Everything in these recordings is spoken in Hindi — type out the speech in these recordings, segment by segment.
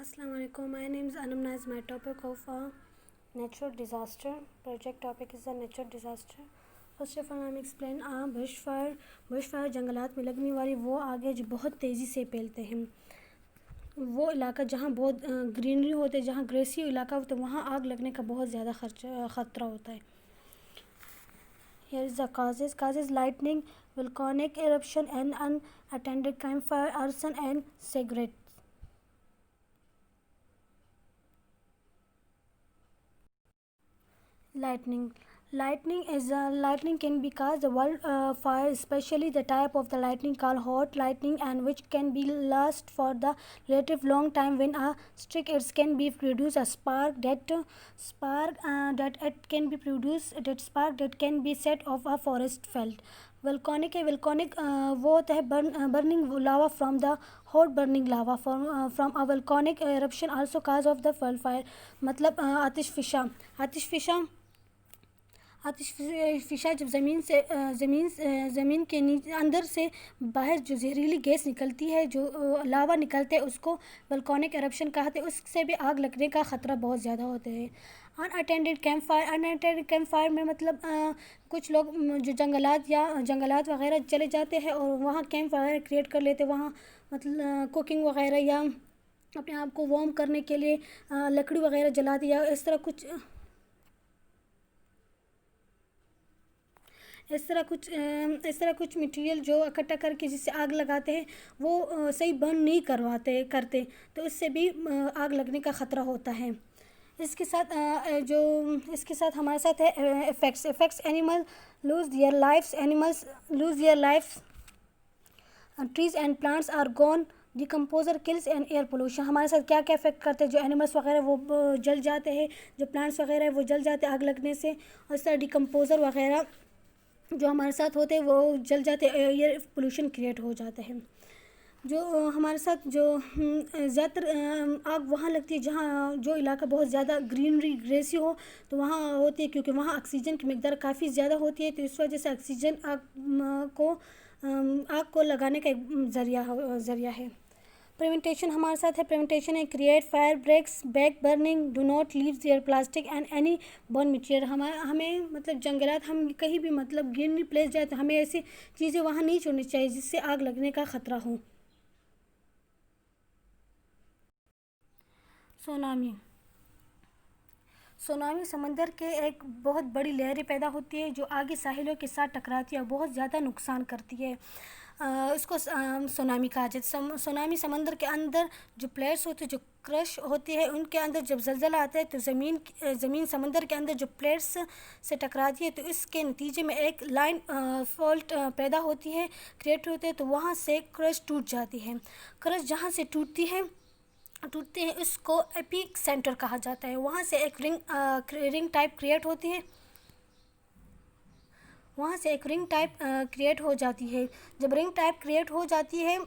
Assalamu alaikum. My name is Anam Naz. My topic of natural disaster. Project topic is the natural disaster. First of all, I'm explain bushfire. Bushfire जंगलात में लगने वाली वो आगे जो बहुत तेज़ी से फैलते हैं। वो इलाका जहाँ बहुत ग्रीनरी होते हैं, जहाँ ग्रेसी इलाका होता है, वहाँ आग लगने का बहुत ज़्यादा ख़तरा होता है। Here is the causes. Causes: lightning, volcanic eruption, and unattended campfire, arson, and cigarettes. Lightning. Lightning can be caused the wildfire, especially the type of the lightning called hot lightning, and which can be last for the relative long time. When a strike, it can be produce a spark that it can be produced that spark that can be set off a forest felt. Volcanic वो होता है burning lava from the hot burning lava from a volcanic eruption also cause of the wildfire. मतलब आतिशफ़िशा जब ज़मीन के नीचे अंदर से बाहर जो जहरीली गैस निकलती है, जो लावा निकलते हैं, उसको वोल्केनिक एरप्शन कहते हैं। उससे भी आग लगने का ख़तरा बहुत ज़्यादा होता है। अनअटेंडेड कैंप फायर में मतलब कुछ लोग जो जंगलात वगैरह चले जाते हैं और वहाँ कैंप वगैरह क्रिएट कर लेते हैं। वहाँ मतलब कुकिंग वगैरह या अपने आप को वार्म करने के लिए लकड़ी वगैरह जलाते या इस तरह कुछ मटेरियल जो इकट्ठा करके जिससे आग लगाते हैं, वो सही बर्न नहीं करते, तो इससे भी आग लगने का ख़तरा होता है। इसके साथ हमारे साथ है effects animals lose their lifes trees and plants are gone decomposer kills and air pollution. हमारे साथ क्या क्या इफेक्ट करते हैं? जो एनिमल्स वगैरह वो जल जाते हैं, जो प्लांट्स वगैरह है वो जल जाते हैं आग लगने से, और इस तरह डिकम्पोजर वगैरह जो हमारे साथ होते हैं वो जल जाते हैं, एयर पोल्यूशन क्रिएट हो जाता है। जो हमारे साथ जो ज़्यादातर आग वहाँ लगती है जहाँ जो इलाका बहुत ज़्यादा ग्रेसी हो, तो वहाँ होती है, क्योंकि वहाँ ऑक्सीजन की मिकदार काफ़ी ज़्यादा होती है, तो इस वजह से ऑक्सीजन आग को लगाने का एक ज़रिया है। प्रिवेंटेशन हमारे साथ है। प्रिवेंटेशन है create fire breaks, back burning, do not leave their plastic and any burn material. हमें मतलब जंगलात, हम कहीं भी मतलब ग्रीनरी प्लेस जाए तो हमें ऐसी चीज़ें वहाँ नहीं छोड़नी चाहिए जिससे आग लगने का ख़तरा हो। सुनामी समंदर के एक बहुत बड़ी लहरें पैदा होती है जो आगे साहिलों के साथ टकराती है और बहुत ज़्यादा नुकसान करती है। इसको सुनामी कहा जाता है। सुनामी समंदर के अंदर जो प्लेट्स होते हैं, जो क्रश होती है, उनके अंदर जब जलजला आता है तो ज़मीन समंदर के अंदर जो प्लेट्स से टकराती है, तो इसके नतीजे में एक लाइन फॉल्ट पैदा होती है, क्रिएट होते हैं, तो वहाँ से क्रश टूट जाती है। क्रश जहाँ से टूटते हैं उसको एपिक सेंटर कहा जाता है। वहाँ से एक रिंग टाइप क्रिएट होती है, वहाँ से एक रिंग टाइप क्रिएट हो जाती है। जब रिंग टाइप क्रिएट हो जाती है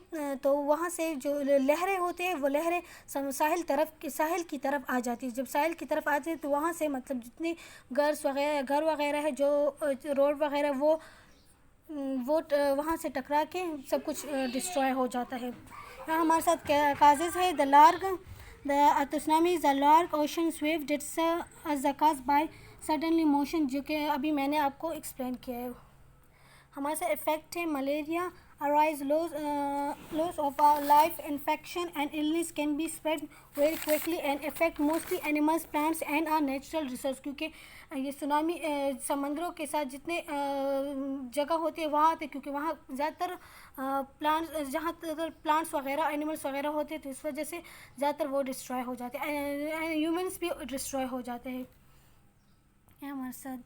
तो वहाँ से जो लहरें होती हैं वो लहरें साहिल की तरफ आ जाती है। जब साहिल की तरफ आती है तो वहाँ से मतलब जितने घर वगैरह है, जो रोड वगैरह वो वहाँ से टकरा के सब कुछ डिस्ट्रॉय हो जाता है। यहाँ हमारे साथ काजेज़ है the tsunami the large ocean waves that's the cause by suddenly motion, जो कि अभी मैंने आपको एक्सप्लेन किया है। हमारे साथ इफेक्ट है malaria arise loss of our life, infection and illness can be spread very quickly and affect mostly animals, plants and our natural resource। क्योंकि ये सुनामी समंदरों के साथ जितने जगह होती है वहाँ आते, क्योंकि वहाँ ज़्यादातर प्लांट्स वगैरह एनिमल्स वगैरह होते हैं, तो इस वजह से ज़्यादातर वो डिस्ट्रॉय हो जाते हैं, ह्यूमंस भी डिस्ट्रॉय हो जाते हैं। हमारे साथ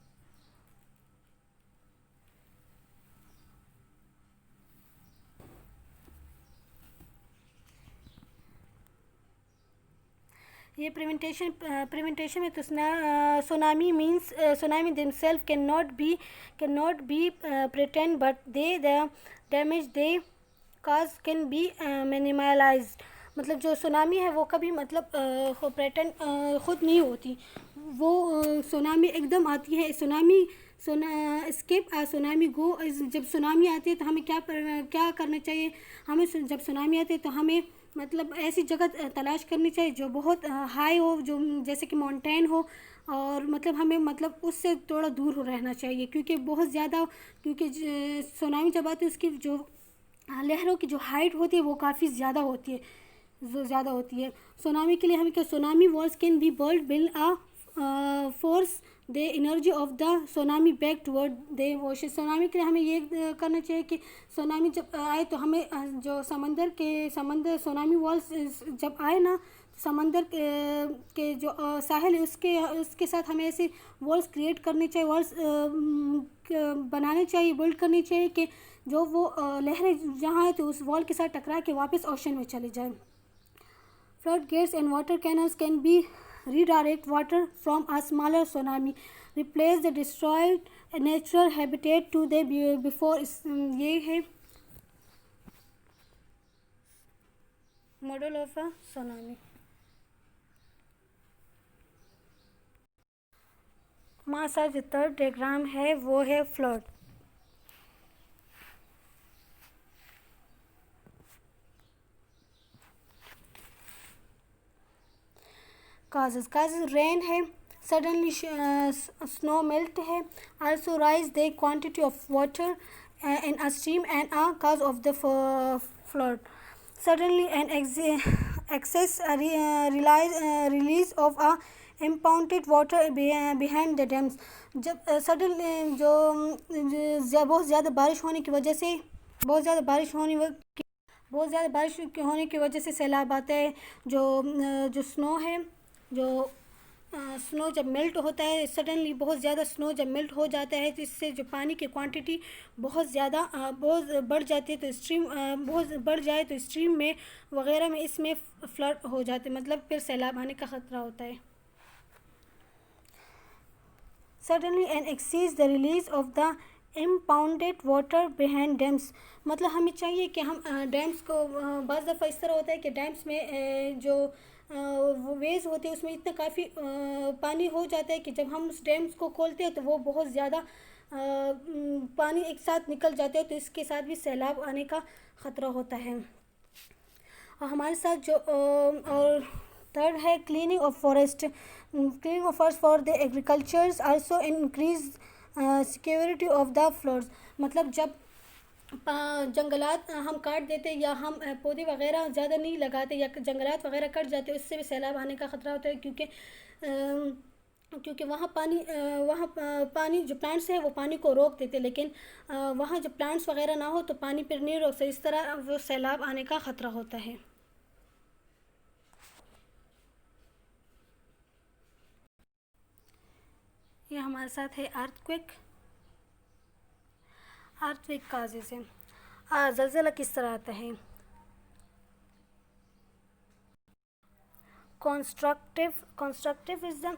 ये प्रिवेंटेशन में तो tsunami themselves cannot be pretend, but the damage they cause can be minimalized। मतलब जो सुनामी है वो कभी मतलब प्रेटेंड खुद नहीं होती, वो सुनामी एकदम आती है। सुनामी गो। जब सुनामी आती है तो हमें क्या करना चाहिए? हमें जब सुनामी आती है तो हमें मतलब ऐसी जगह तलाश करनी चाहिए जो बहुत हाई हो, जो जैसे कि माउंटेन हो, और मतलब हमें मतलब उससे थोड़ा दूर हो रहना चाहिए, क्योंकि बहुत ज़्यादा, क्योंकि सुनामी जब आती है उसकी जो लहरों की जो हाइट होती है वो काफ़ी ज़्यादा होती है, जो ज़्यादा होती है। सुनामी के लिए हमें क्या, tsunami walls can be build a force the energy of the tsunami back toward the ocean. Tsunami के लिए हमें ये करना चाहिए कि सुनामी जब आए तो हमें जो समंदर सुनामी वॉल्स जब आए ना, समंदर के जो साहिल है उसके साथ हमें ऐसे वॉल्स क्रिएट करनी चाहिए, वॉल्स बनाने चाहिए, बिल्ड करनी चाहिए कि जो वो लहरें जहाँ है तो उस वॉल के साथ टकरा के वापस ओशन में चले जाए। Floodgates and water canals can be redirect water from a smaller tsunami, replace the destroyed natural habitat to the before। ये है मॉडल ऑफ अ सुनामी। हमारे साथ जो थर्ड डायग्राम है वो है फ्लड। causes रेन है, suddenly snow melt है, also rise the quantity of water in a stream and a cause of the flood। suddenly an excess release of a impounded water behind the dams। जब सडन बहुत ज़्यादा बारिश होने की वजह से, बहुत ज़्यादा बारिश होने की वजह से सैलाब आता है। जो स्नो है, जो स्नो जब मेल्ट होता है, सडनली बहुत ज़्यादा स्नो जब मेल्ट हो जाता है तो इससे जो पानी की क्वांटिटी बहुत ज़्यादा बहुत बढ़ जाती है, तो स्ट्रीम बहुत बढ़ जाए तो स्ट्रीम में वगैरह में इसमें फ्लड हो जाते, मतलब फिर सैलाब आने का ख़तरा होता है। Suddenly and excess the release of the impounded water behind dams. मतलब हमें चाहिए कि हम डैम्स को, बाज़ दफ़ा इस तरह होता है कि डैम्स में जो वेज होते हैं उसमें इतना काफ़ी पानी हो जाता है कि जब हम उस डैम्स को खोलते हैं तो वो बहुत ज़्यादा पानी एक साथ निकल जाते हैं, तो इसके साथ भी सैलाब आने का ख़तरा होता है। और हमारे साथ जो और थर्ड है cleaning of forest. Cleaning of forest for the agricultures also increase security of the floods. मतलब जब जंगलात हम काट देते या हम पौधे वगैरह ज़्यादा नहीं लगाते या जंगलात वगैरह कट जाते, उससे भी सैलाब आने का ख़तरा होता है, क्योंकि वहाँ पानी जो प्लांट्स है वो पानी को रोक देते, लेकिन वहाँ जब प्लांट्स वगैरह ना हो तो पानी फिर नहीं रोक सकते, इस तरह वो सैलाब आने का ख़तरा होता है। ये हमारे साथ है अर्थक्वेक काजेज़ है। ज़लज़ला किस तरह आता है? कंस्ट्रक्टिव इज द,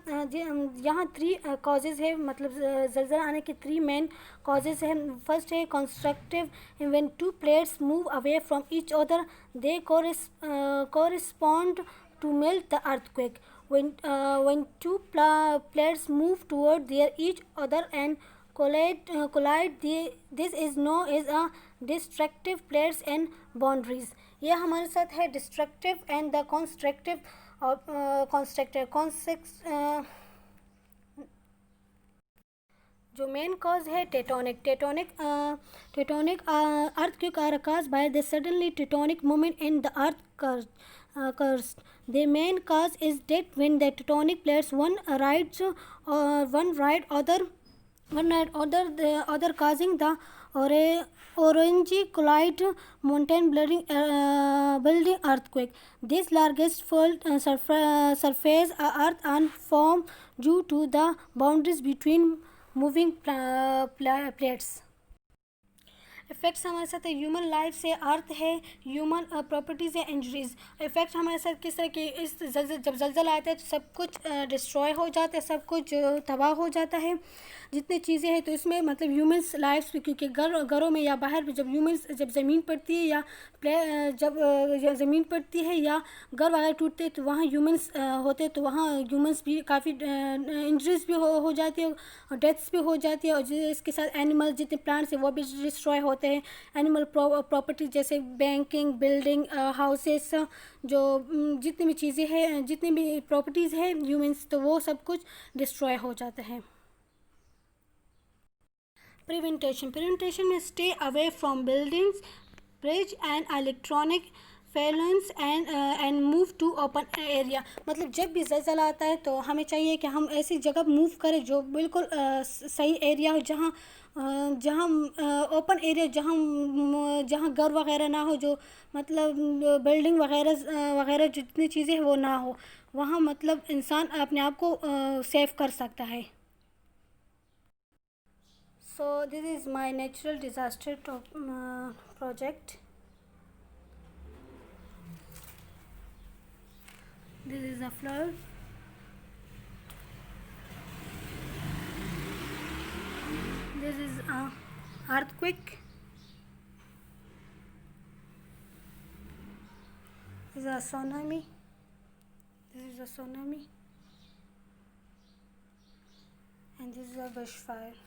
यहाँ 3 कॉजेज़ है, मतलब ज़लज़ला आने के 3 मेन कॉजेज़ हैं। फर्स्ट है constructive, when 2 plates move away from each other they correspond to melt the earthquake। when 2 plates move toward their each other and collide, this is known as a destructive plates and boundaries। यह हमारे साथ है destructive and the constructive और जो मेन कॉज है tectonic earthquake are caused by the suddenly tectonic movement in the earth crust। The main cause is that when the tectonic plates one ride the other causing the orangey collide mountain building earthquake। This largest fault surface earth and form due to the boundaries between moving plates। Effects हमारे साथ है ह्यूमन लाइफ से, अर्थ है, ह्यूमन प्रॉपर्टीज़ है, इंजरीज। इफ़ेक्ट हमारे साथ किस तरह की, जब जलज़ला आता है तो सब कुछ डिस्ट्रॉय हो जाता है, सब कुछ तबाह हो जाता है, जितनी चीज़ें हैं। तो इसमें मतलब ह्यूमन्स लाइफ, क्योंकि घरों में या बाहर जब ज़मीन पड़ती है या जब ज़मीन पड़ती है या घर वगैरह टूटते हैं तो वहाँ ह्यूमन्स होते हैं, तो वहाँ ह्यूमन्स भी काफ़ी इंजरीज भी हो जाती है और डेथ्स भी हो जाती है, और इसके साथ एनिमल्स जितने प्लांट्स हैं वो भी डिस्ट्रॉय होते होते हैं। एनिमल प्रॉपर्टी जैसे बैंकिंग, बिल्डिंग, हाउसेस, जो जितनी भी चीज़ें हैं, जितनी भी प्रॉपर्टीज़ हैं ह्यूमंस, तो वो सब कुछ डिस्ट्रॉय हो जाता है। प्रिवेंटेशन में stay away from buildings, bridge and electronic fallens and move to open area. मतलब जब भी ज़लज़ला आता है तो हमें चाहिए कि हम ऐसी जगह मूव करें जो बिल्कुल सही एरिया हो, जहाँ जहाँ ओपन एरिया, जहाँ घर वगैरह ना हो, जो मतलब बिल्डिंग वगैरह जितनी चीज़ें हैं वो ना हो, वहाँ मतलब इंसान अपने आप को सेव कर सकता है। So this is my natural disaster project. This is a flood. This is a earthquake. This is a tsunami. This is a tsunami. And this is a bushfire.